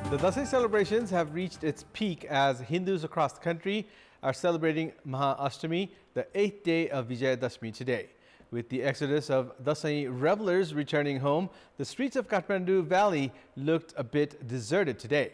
The Dasai celebrations have reached its peak as Hindus across the country are celebrating Maha Ashtami, the 8th day of Vijayadashmi today. With the exodus of Dasai revelers returning home, the streets of Kathmandu Valley looked a bit deserted today.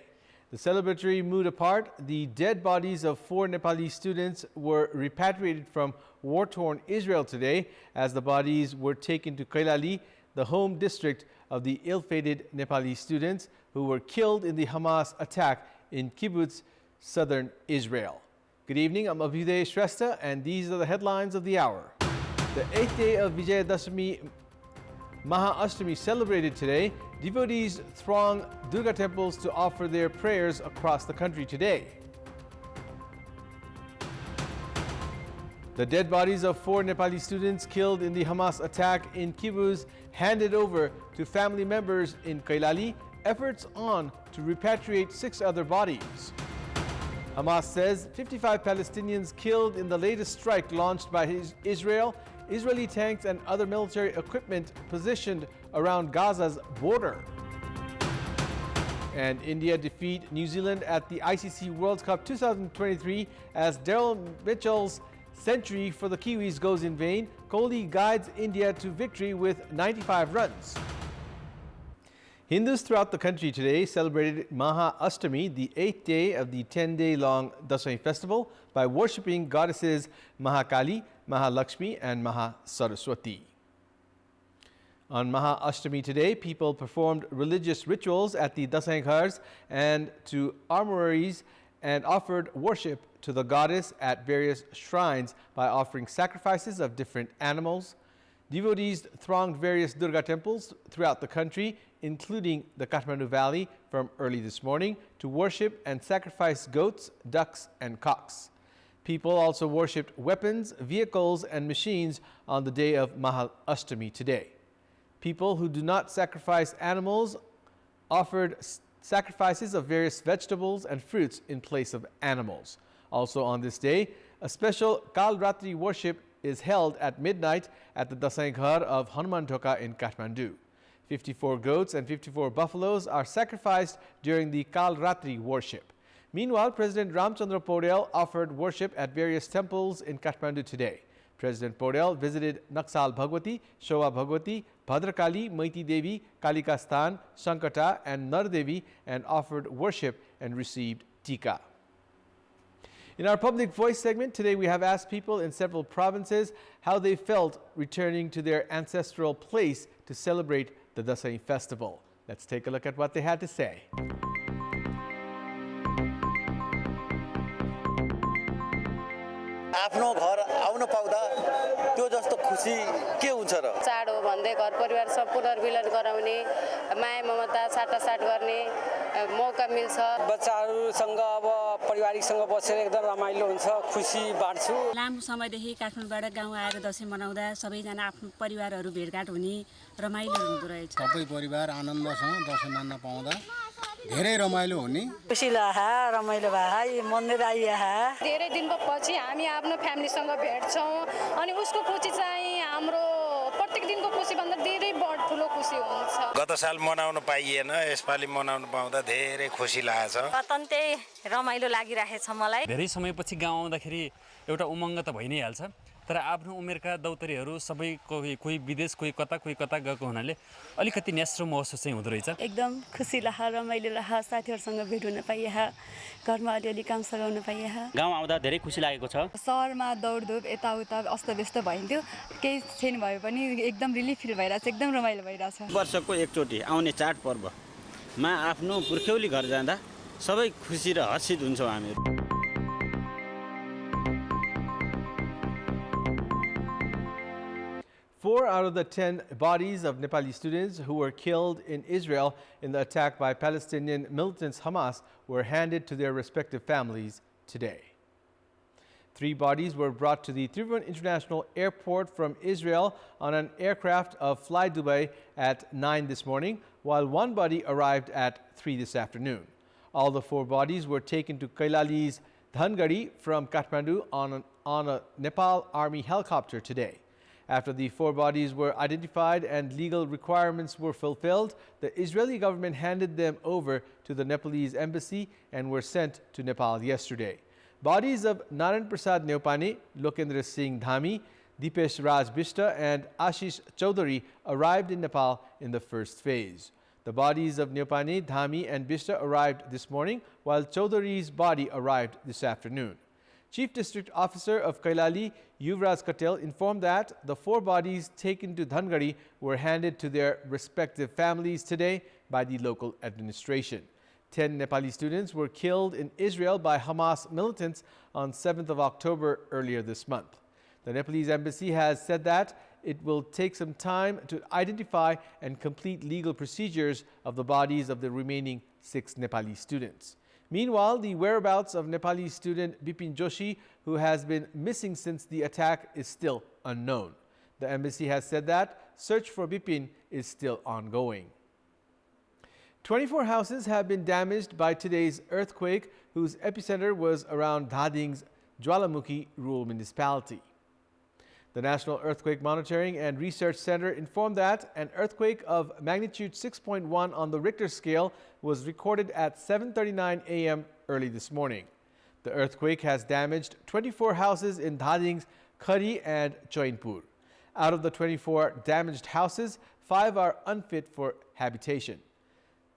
The celebratory mood apart, the dead bodies of 4 Nepali students were repatriated from war-torn Israel today as the bodies were taken to Kailali, the home district of the ill-fated Nepali students who were killed in the Hamas attack in Kibbutz, southern Israel. Good evening, I'm Abhyuday Shrestha, and these are the headlines of the hour. The 8th day of Vijayadashmi Maha Ashtami celebrated today. Devotees throng Durga temples to offer their prayers across the country today. The dead bodies of 4 Nepali students killed in the Hamas attack in Kibbutz handed over to family members in Kailali. Efforts on to repatriate 6 other bodies. Hamas says 55 Palestinians killed in the latest strike launched by Israel. Israeli tanks and other military equipment positioned around Gaza's border. And India defeat New Zealand at the ICC World Cup 2023 as Daryl Mitchell's century for the Kiwis goes in vain. Kohli guides India to victory with 95 runs. Hindus throughout the country today celebrated Maha Ashtami, the 8th day of the 10-day-long Dasai festival, by worshipping goddesses Mahakali, Mahalakshmi and Mahasaraswati. On Maha Ashtami today, people performed religious rituals at the Dasai Ghars and to armories and offered worship to the goddess at various shrines by offering sacrifices of different animals. Devotees thronged various Durga temples throughout the country, including the Kathmandu Valley, from early this morning to worship and sacrifice goats, ducks, and cocks. People also worshipped weapons, vehicles, and machines on the day of Maha Ashtami today. People who do not sacrifice animals offered sacrifices of various vegetables and fruits in place of animals. Also on this day, a special Kal Ratri worship is held at midnight at the Dasai Ghar of Hanuman Thoka in Kathmandu. 54 goats and 54 buffaloes are sacrificed during the Kal Ratri worship. Meanwhile, President Ramchandra Paudel offered worship at various temples in Kathmandu today. President Paudel visited Naksal Bhagwati, Showa Bhagwati, Bhadrakali, Maiti Devi, Kalika Sthan, Sankata and Nardevi and offered worship and received tika. In our Public Voice segment, today we have asked people in several provinces how they felt returning to their ancestral place to celebrate the Dasai festival. Let's take a look at what they had to say. आफ्नो घर आउन पाउँदा त्यो जस्तो खुसी के हुन्छ र चाड हो भन्दै घर परिवार सब पुनर्मिलन गराउने माया ममता साटासाट गर्ने मौका मिल्छ बच्चाहरुसँग अब परिवारसँग बसेर एकदम रमाइलो हुन्छ खुसी बाँड्छु लामो समयदेखि काठमाडौँबाट गाउँ आएर दशैं मनाउँदा सबैजना आफ्नो परिवारहरु भेटघाट हुने रमाइलो हुँदो रहेछ सबै परिवार आनन्दसँग दशैं मान्न पाउँदा धेरै रमाइलो हुने खुसी लाग्यो रमाइलो भयो मन्दिर आइया धेरै दिनपछि हामी आफ्नो फ्यामिलीसँग भेट्छौं अनि उसको खुसी चाहिँ हाम्रो प्रत्येक दिनको खुसी भन्दा धेरै बढ ठुलो खुसी हुन्छ गत साल मनाउन पाइएन यसपालि मनाउन पाउँदा धेरै खुसी लागेछ अत्यन्तै रमाइलो लागिरहेछ मलाई धेरै समयपछि गाउँ आउँदाखेरि एउटा उमङ्ग त भइ नै हाल्छ तर आफ्नो उमेरका दौतरीहरू सबै कोही विदेश कोही कता गएको हुनाले अलिकति न्यास्रो महसुस चाहिँ हुँदो रहेछ एकदम खुसी लाग्यो रमाइलो लाग्यो साथीहरुसँग भेट हुन पाइए घरमा अलि काम सघाउन पाइए गाउँ आउँदा धेरै खुसी लागेको छ शहरमा दौडधुप यताउता अस्तव्यस्त भइन्थ्यो केही छैन भए पनि एकदम रिलिफ फिल भइराछ एकदम रमाइलो भइराछ वर्षको एकचोटी आउने चाड पर्वमा आफ्नो पुर्ख्यौली घर जाँदा सबै खुसी र हर्षित हुन्छौं हामीहरु 4 out of the 10 bodies of Nepali students who were killed in Israel in the attack by Palestinian militants Hamas were handed to their respective families today. 3 bodies were brought to the Tribhuvan International Airport from Israel on an aircraft of Fly Dubai at 9 this morning, while 1 body arrived at 3 this afternoon. All the 4 bodies were taken to Kailali's Dhangari from Kathmandu on a Nepal Army helicopter today. After the 4 bodies were identified and legal requirements were fulfilled, the Israeli government handed them over to the Nepalese embassy and were sent to Nepal yesterday. Bodies of Narayan Prasad Neupane, Lokendra Singh Dhami, Dipesh Raj Bishta and Ashish Chaudhary arrived in Nepal in the first phase. The bodies of Neupane, Dhami and Bishta arrived this morning, while Chaudhary's body arrived this afternoon. Chief District Officer of Kailali, Yuvraj Katel, informed that the 4 bodies taken to Dhangari were handed to their respective families today by the local administration. 10 Nepali students were killed in Israel by Hamas militants on 7th of October earlier this month. The Nepalese embassy has said that it will take some time to identify and complete legal procedures of the bodies of the remaining 6 Nepali students. Meanwhile, the whereabouts of Nepali student Bipin Joshi, who has been missing since the attack, is still unknown. The embassy has said that search for Bipin is still ongoing. 24 houses have been damaged by today's earthquake, whose epicenter was around Dhading's Jwalamukhi rural municipality. The National Earthquake Monitoring and Research Center informed that an earthquake of magnitude 6.1 on the Richter scale was recorded at 7:39 a.m. early this morning. The earthquake has damaged 24 houses in Dhading's Khari and Chainpur. Out of the 24 damaged houses, 5 are unfit for habitation.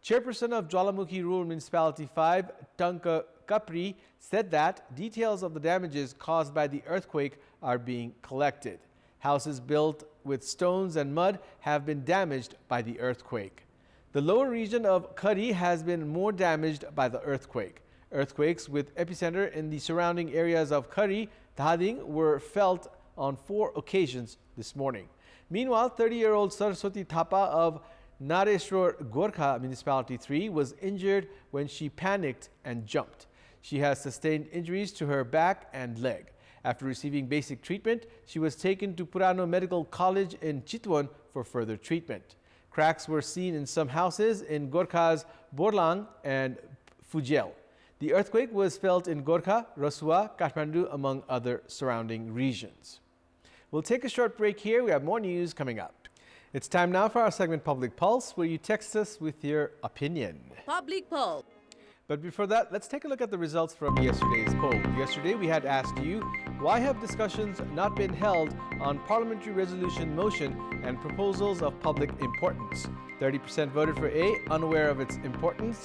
Chairperson of Jwalamukhi Rural Municipality 5, Tanka Kapri, said that details of the damages caused by the earthquake are being collected. Houses built with stones and mud have been damaged by the earthquake. The lower region of Khari has been more damaged by the earthquake. Earthquakes with epicenter in the surrounding areas of Khari, Dhading were felt on 4 occasions this morning. Meanwhile, 30-year-old Saraswati Thapa of Nareshwar Gorkha Municipality 3 was injured when she panicked and jumped. She has sustained injuries to her back and leg. After receiving basic treatment, she was taken to Purano Medical College in Chitwan for further treatment. Cracks were seen in some houses in Gorkha's Borlang and Fujel. The earthquake was felt in Gorkha, Rasua, Kathmandu, among other surrounding regions. We'll take a short break here. We have more news coming up. It's time now for our segment Public Pulse, where you text us with your opinion. Public Pulse. But before that, let's take a look at the results from yesterday's poll. Yesterday, we had asked you, why have discussions not been held on parliamentary resolution motion and proposals of public importance? 30% voted for A, unaware of its importance.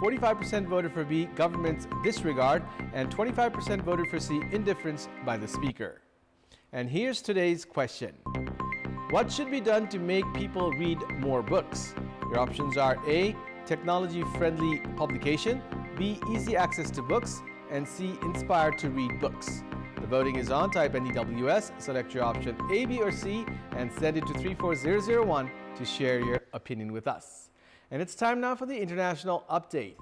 45% voted for B, government's disregard. And 25% voted for C, indifference by the Speaker. And here's today's question. What should be done to make people read more books? Your options are A, technology-friendly publication, B, easy access to books, and C, inspired to read books. The voting is on. Type NEWS, select your option A, B, or C, and send it to 34001 to share your opinion with us. And it's time now for the international update.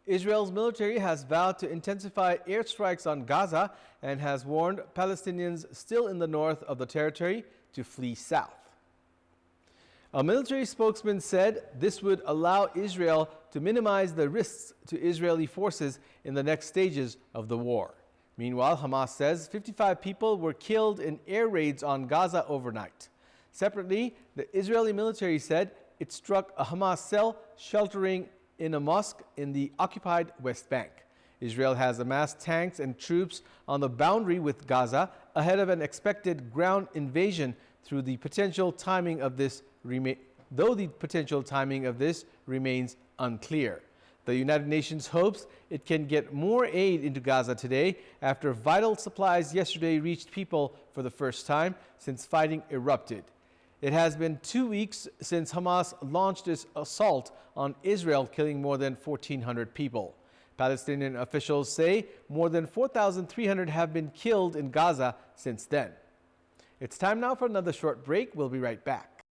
Israel's military has vowed to intensify airstrikes on Gaza and has warned Palestinians still in the north of the territory to flee south. A military spokesman said this would allow Israel to minimize the risks to Israeli forces in the next stages of the war. Meanwhile, Hamas says 55 people were killed in air raids on Gaza overnight. Separately, the Israeli military said it struck a Hamas cell sheltering in a mosque in the occupied West Bank. Israel has amassed tanks and troops on the boundary with Gaza ahead of an expected ground invasion though the potential timing of this remains unclear. The United Nations hopes it can get more aid into Gaza today after vital supplies yesterday reached people for the first time since fighting erupted. It has been 2 weeks since Hamas launched its assault on Israel, killing more than 1,400 people. Palestinian officials say more than 4,300 have been killed in Gaza since then. It's time now for another short break. We'll be right back.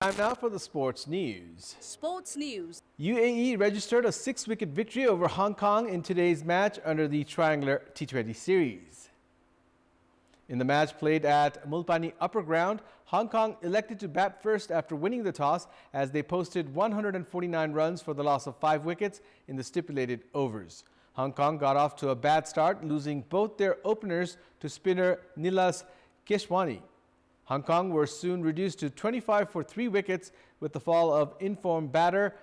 Time now for the sports news. Sports news. UAE registered a 6-wicket victory over Hong Kong in today's match under the Triangular T20 series. In the match played at Mulpani Upper Ground, Hong Kong elected to bat first after winning the toss as they posted 149 runs for the loss of 5 wickets in the stipulated overs. Hong Kong got off to a bad start, losing both their openers to spinner Nilas Keshwani. Hong Kong were soon reduced to 25 for 3 wickets with the fall of informed batter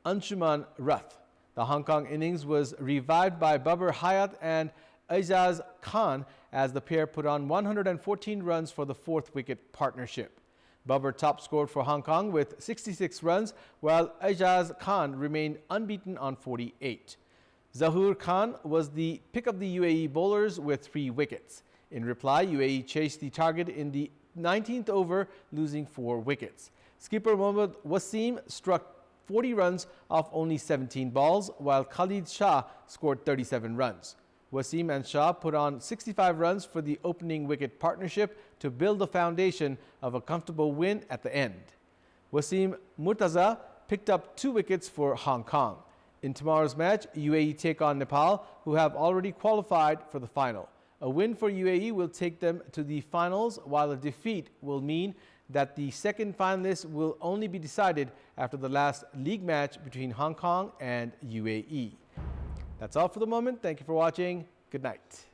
Anshuman Rath. The Hong Kong innings was revived by Babar Hayat and Aizaz Khan as the pair put on 114 runs for the 4th wicket partnership. Babar top scored for Hong Kong with 66 runs, while Aizaz Khan remained unbeaten on 48. Zahoor Khan was the pick of the UAE bowlers with 3 wickets. In reply, UAE chased the target in the 19th over, losing 4 wickets. Skipper Mohammad Wasim struck 40 runs off only 17 balls, while Khalid Shah scored 37 runs. Wasim and Shah put on 65 runs for the opening wicket partnership to build the foundation of a comfortable win at the end. Wasim Murtaza picked up 2 wickets for Hong Kong. In tomorrow's match, UAE take on Nepal, who have already qualified for the final. A win for UAE will take them to the finals, while a defeat will mean that the second finalists will only be decided after the last league match between Hong Kong and UAE. That's all for the moment. Thank you for watching. Good night.